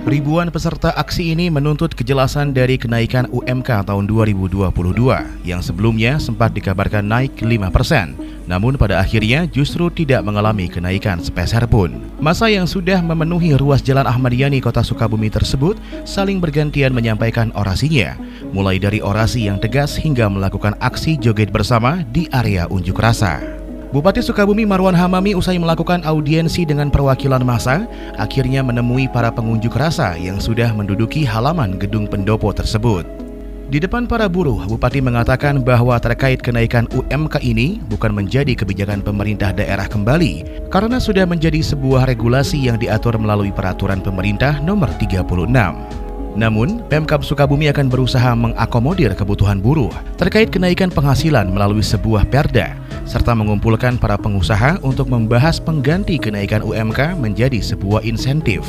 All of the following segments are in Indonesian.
Ribuan peserta aksi ini menuntut kejelasan dari kenaikan UMK tahun 2022 yang sebelumnya sempat dikabarkan naik 5%, namun pada akhirnya justru tidak mengalami kenaikan sepeser pun. Massa yang sudah memenuhi ruas Jalan Ahmad Yani Kota Sukabumi tersebut saling bergantian menyampaikan orasinya, mulai dari orasi yang tegas hingga melakukan aksi joget bersama di area unjuk rasa. Bupati Sukabumi Marwan Hamami usai melakukan audiensi dengan perwakilan massa, akhirnya menemui para pengunjuk rasa yang sudah menduduki halaman gedung pendopo tersebut. Di depan para buruh, Bupati mengatakan bahwa terkait kenaikan UMK ini bukan menjadi kebijakan pemerintah daerah kembali, karena sudah menjadi sebuah regulasi yang diatur melalui peraturan pemerintah nomor 36. Namun, Pemkab Sukabumi akan berusaha mengakomodir kebutuhan buruh terkait kenaikan penghasilan melalui sebuah perda, serta mengumpulkan para pengusaha untuk membahas pengganti kenaikan UMK menjadi sebuah insentif.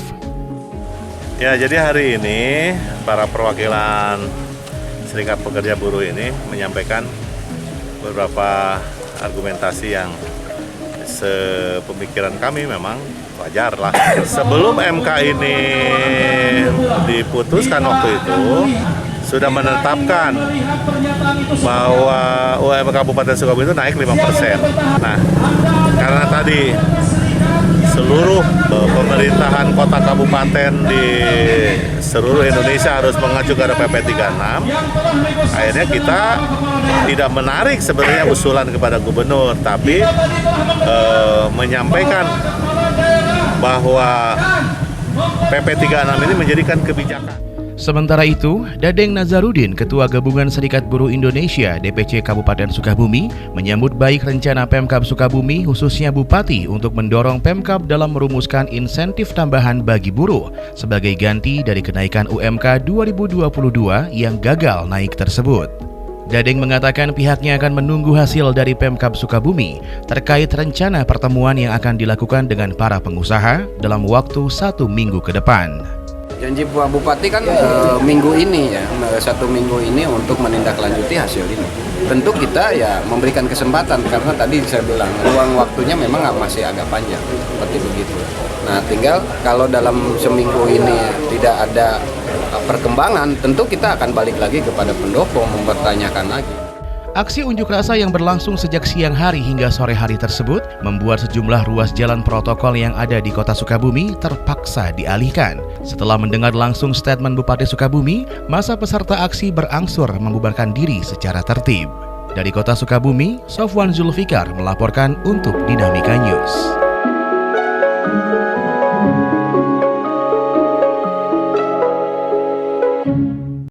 Ya, jadi hari ini para perwakilan Serikat Pekerja Buruh ini menyampaikan beberapa argumentasi yang sepemikiran kami memang wajar lah. Sebelum MK ini diputuskan waktu itu, sudah menetapkan bahwa UMK Kabupaten Sukabumi itu naik 5%. Nah, karena tadi seluruh pemerintahan kota kabupaten di seluruh Indonesia harus mengacu ke PP 36, akhirnya kita tidak menarik sebenarnya usulan kepada gubernur, tapi menyampaikan bahwa PP 36 ini menjadikan kebijakan. Sementara itu, Dadeng Nazarudin, Ketua Gabungan Serikat Buruh Indonesia DPC Kabupaten Sukabumi, menyambut baik rencana Pemkab Sukabumi khususnya Bupati untuk mendorong Pemkab dalam merumuskan insentif tambahan bagi buruh sebagai ganti dari kenaikan UMK 2022 yang gagal naik tersebut. Dadeng mengatakan pihaknya akan menunggu hasil dari Pemkab Sukabumi terkait rencana pertemuan yang akan dilakukan dengan para pengusaha dalam waktu 1 minggu ke depan. Janji Pak Bupati kan minggu ini ya, 1 minggu ini untuk menindaklanjuti hasil ini. Tentu kita ya memberikan kesempatan karena tadi saya bilang ruang waktunya memang masih agak panjang, seperti begitu. Nah, tinggal kalau dalam seminggu ini tidak ada perkembangan, tentu kita akan balik lagi kepada pendopo mempertanyakan lagi. Aksi unjuk rasa yang berlangsung sejak siang hari hingga sore hari tersebut membuat sejumlah ruas jalan protokol yang ada di Kota Sukabumi terpaksa dialihkan. Setelah mendengar langsung statement Bupati Sukabumi, masa peserta aksi berangsur membubarkan diri secara tertib. Dari Kota Sukabumi, Sofwan Zulfikar melaporkan untuk Dinamika News.